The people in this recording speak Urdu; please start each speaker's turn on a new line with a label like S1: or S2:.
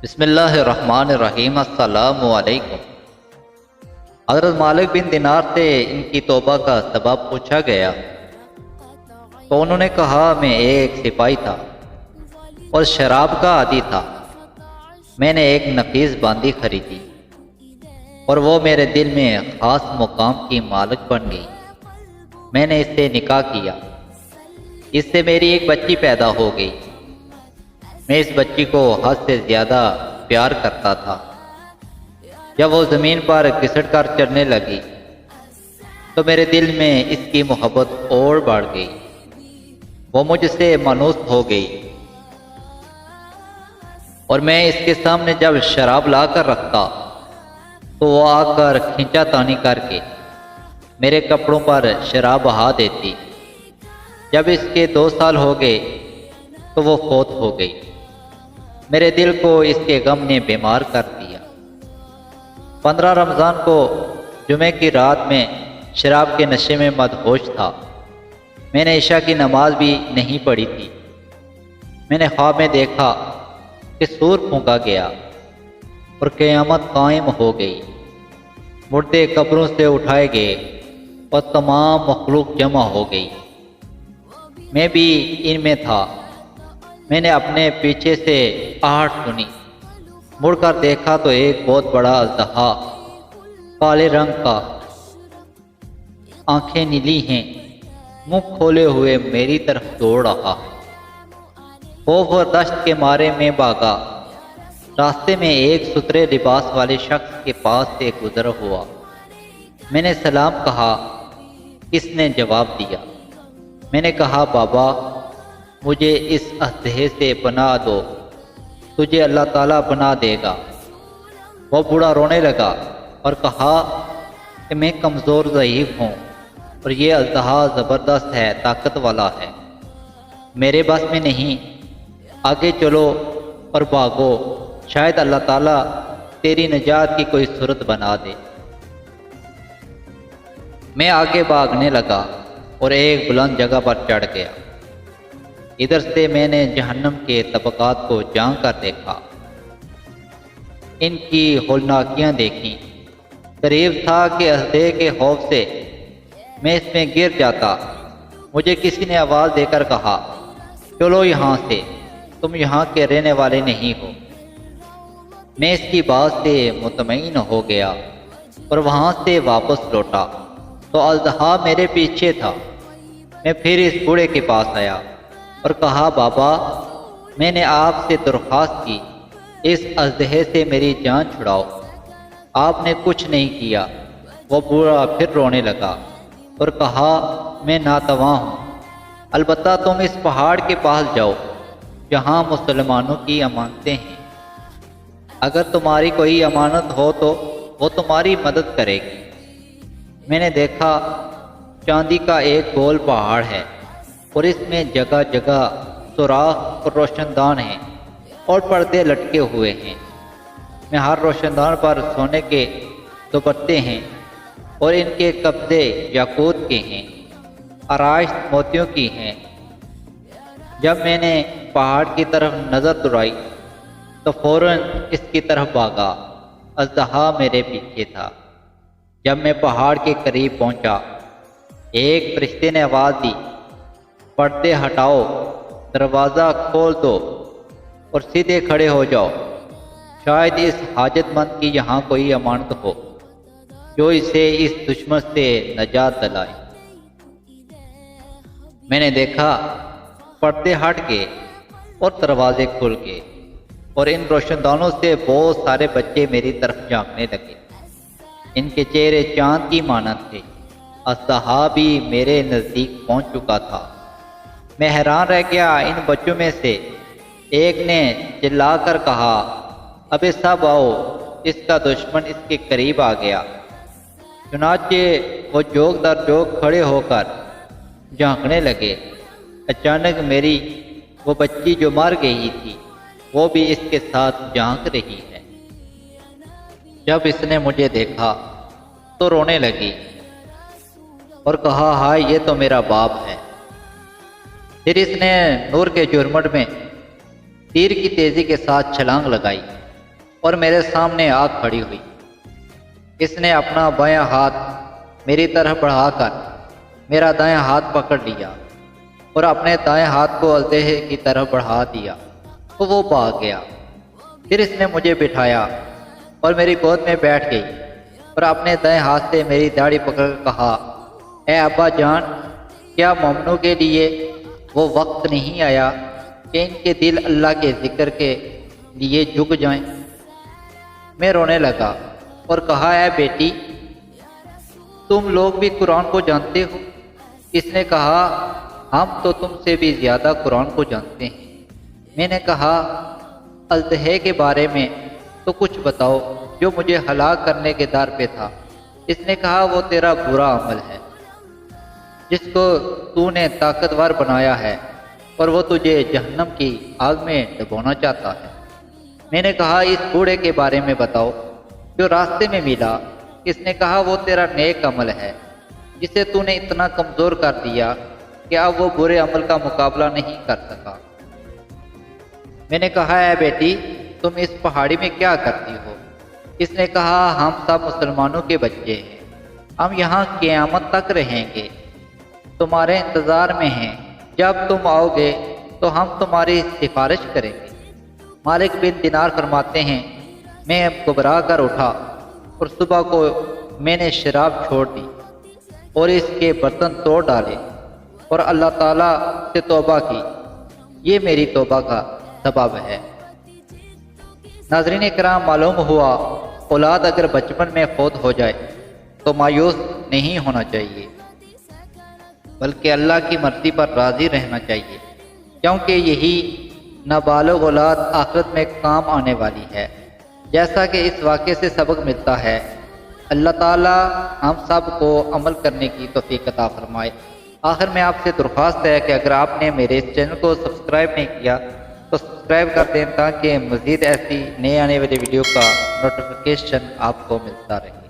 S1: بسم اللہ الرحمن الرحیم۔ السلام علیکم۔ حضرت مالک بن دینار سے ان کی توبہ کا سبب پوچھا گیا تو انہوں نے کہا، میں ایک سپاہی تھا اور شراب کا عادی تھا۔ میں نے ایک نفیس باندی خریدی اور وہ میرے دل میں خاص مقام کی مالک بن گئی۔ میں نے اس سے نکاح کیا، اس سے میری ایک بچی پیدا ہو گئی۔ میں اس بچی کو حد سے زیادہ پیار کرتا تھا۔ جب وہ زمین پر گھسٹ کر چلنے لگی تو میرے دل میں اس کی محبت اور بڑھ گئی۔ وہ مجھ سے مانوس ہو گئی اور میں اس کے سامنے جب شراب لا کر رکھتا تو وہ آ کر کھینچا تانی کر کے میرے کپڑوں پر شراب بہا دیتی۔ جب اس کے 2 سال ہو گئے تو وہ فوت ہو گئی۔ میرے دل کو اس کے غم نے بیمار کر دیا۔ 15 رمضان کو جمعے کی رات میں شراب کے نشے میں مدہوش تھا۔ میں نے عشاء کی نماز بھی نہیں پڑھی تھی۔ میں نے خواب میں دیکھا کہ سور پھونکا گیا اور قیامت قائم ہو گئی۔ مردے قبروں سے اٹھائے گئے اور تمام مخلوق جمع ہو گئی۔ میں بھی ان میں تھا۔ میں نے اپنے پیچھے سے آہٹ سنی، مڑ کر دیکھا تو ایک بہت بڑا اژدہا کالے رنگ کا، آنکھیں نیلی ہیں، منہ کھولے ہوئے میری طرف دوڑ رہا ہے۔ خوف اور دشت کے مارے میں بھاگا۔ راستے میں ایک ستھرے لباس والے شخص کے پاس سے گزر ہوا۔ میں نے سلام کہا، اس نے جواب دیا۔ میں نے کہا، بابا مجھے اس اژدہے سے پناہ دو، تجھے اللہ تعالیٰ پناہ دے گا۔ وہ بوڑھا رونے لگا اور کہا کہ میں کمزور ضعیف ہوں اور یہ اژدہا زبردست ہے، طاقت والا ہے، میرے بس میں نہیں۔ آگے چلو اور بھاگو، شاید اللہ تعالیٰ تیری نجات کی کوئی صورت بنا دے۔ میں آگے بھاگنے لگا اور ایک بلند جگہ پر چڑھ گیا۔ ادھر سے میں نے جہنم کے طبقات کو جان کر دیکھا، ان کی ہولناکیاں دیکھیں۔ قریب تھا کہ اژدہے کے خوف سے میں اس میں گر جاتا۔ مجھے کسی نے آواز دے کر کہا، چلو یہاں سے، تم یہاں کے رہنے والے نہیں ہو۔ میں اس کی بات سے مطمئن ہو گیا اور وہاں سے واپس لوٹا تو اژدہا میرے پیچھے تھا۔ میں پھر اس بوڑھے کے پاس آیا اور کہا، بابا میں نے آپ سے درخواست کی، اس اژدہے سے میری جان چھڑاؤ، آپ نے کچھ نہیں کیا۔ وہ بوڑھا پھر رونے لگا اور کہا، میں ناتواں ہوں، البتہ تم اس پہاڑ کے پاس جاؤ جہاں مسلمانوں کی امانتیں ہیں۔ اگر تمہاری کوئی امانت ہو تو وہ تمہاری مدد کرے گی۔ میں نے دیکھا چاندی کا ایک گول پہاڑ ہے اور اس میں جگہ جگہ سوراخ اور روشن دان ہیں اور پردے لٹکے ہوئے ہیں۔ میں ہر روشن دان پر سونے کے دوپٹے ہیں اور ان کے قبضے یاقوت کے ہیں، آرائش موتیوں کی ہیں۔ جب میں نے پہاڑ کی طرف نظر دوڑائی تو فوراً اس کی طرف بھاگا۔ اژدہا میرے پیچھے تھا۔ جب میں پہاڑ کے قریب پہنچا، ایک فرشتے نے آواز دی، پردے ہٹاؤ، دروازہ کھول دو اور سیدھے کھڑے ہو جاؤ، شاید اس حاجت مند کی یہاں کوئی امانت ہو جو اسے اس دشمن سے نجات دلائے۔ میں نے دیکھا پردے ہٹ گئے اور دروازے کھل گئے اور ان روشن دانوں سے بہت سارے بچے میری طرف جھانکنے لگے۔ ان کے چہرے چاند کی مانند تھے۔ اژدہا بھی میرے نزدیک پہنچ چکا تھا۔ میں حیران رہ گیا۔ ان بچوں میں سے ایک نے چلا کر کہا، ابے سب آؤ، اس کا دشمن اس کے قریب آ گیا۔ چنانچہ وہ جوگ در جوگ کھڑے ہو کر جھانکنے لگے۔ اچانک میری وہ بچی جو مر گئی تھی وہ بھی اس کے ساتھ جھانک رہی ہے۔ جب اس نے مجھے دیکھا تو رونے لگی اور کہا، ہائے یہ تو میرا باپ ہے۔ پھر اس نے نور کے جھرمٹ میں تیر کی تیزی کے ساتھ چھلانگ لگائی اور میرے سامنے آ کھڑی ہوئی۔ اس نے اپنا بایاں ہاتھ میری طرف بڑھا کر میرا دایاں ہاتھ پکڑ لیا اور اپنے دائیں ہاتھ کو الدیہے کی طرف بڑھا دیا تو وہ بھاگ گیا۔ پھر اس نے مجھے بٹھایا اور میری گود میں بیٹھ گئی اور اپنے دائیں ہاتھ سے میری داڑھی پکڑ کر کہا، اے ابا جان، کیا مومنوں کے لیے وہ وقت نہیں آیا کہ ان کے دل اللہ کے ذکر کے لیے جھک جائیں؟ میں رونے لگا اور کہا، اے بیٹی، تم لوگ بھی قرآن کو جانتے ہو؟ اس نے کہا، ہم تو تم سے بھی زیادہ قرآن کو جانتے ہیں۔ میں نے کہا، الدحے کے بارے میں تو کچھ بتاؤ جو مجھے ہلاک کرنے کے در پہ تھا۔ اس نے کہا، وہ تیرا برا عمل ہے جس کو تو نے طاقتور بنایا ہے اور وہ تجھے جہنم کی آگ میں ڈبونا چاہتا ہے۔ میں نے کہا، اس بوڑھے کے بارے میں بتاؤ جو راستے میں ملا۔ اس نے کہا، وہ تیرا نیک عمل ہے جسے تو نے اتنا کمزور کر دیا کہ اب وہ برے عمل کا مقابلہ نہیں کر سکا۔ میں نے کہا، اے بیٹی، تم اس پہاڑی میں کیا کرتی ہو؟ اس نے کہا، ہم سب مسلمانوں کے بچے ہیں، ہم یہاں قیامت تک رہیں گے، تمہارے انتظار میں ہیں، جب تم آؤ گے تو ہم تمہاری سفارش کریں گے۔ مالک بن دینار فرماتے ہیں، میں گھبرا کر اٹھا اور صبح کو میں نے شراب چھوڑ دی اور اس کے برتن توڑ ڈالے اور اللہ تعالیٰ سے توبہ کی۔ یہ میری توبہ کا سبب ہے۔ ناظرین کرام، معلوم ہوا اولاد اگر بچپن میں فوت ہو جائے تو مایوس نہیں ہونا چاہیے، بلکہ اللہ کی مرضی پر راضی رہنا چاہیے، کیونکہ یہی نابالغ اولاد آخرت میں کام آنے والی ہے۔ جیسا کہ اس واقعے سے سبق ملتا ہے، اللہ تعالی ہم سب کو عمل کرنے کی توفیق عطا فرمائے۔ آخر میں آپ سے درخواست ہے کہ اگر آپ نے میرے اس چینل کو سبسکرائب نہیں کیا تو سبسکرائب کر دیں تاکہ مزید ایسی نئے آنے والی ویڈیو کا نوٹیفیکیشن آپ کو ملتا رہے۔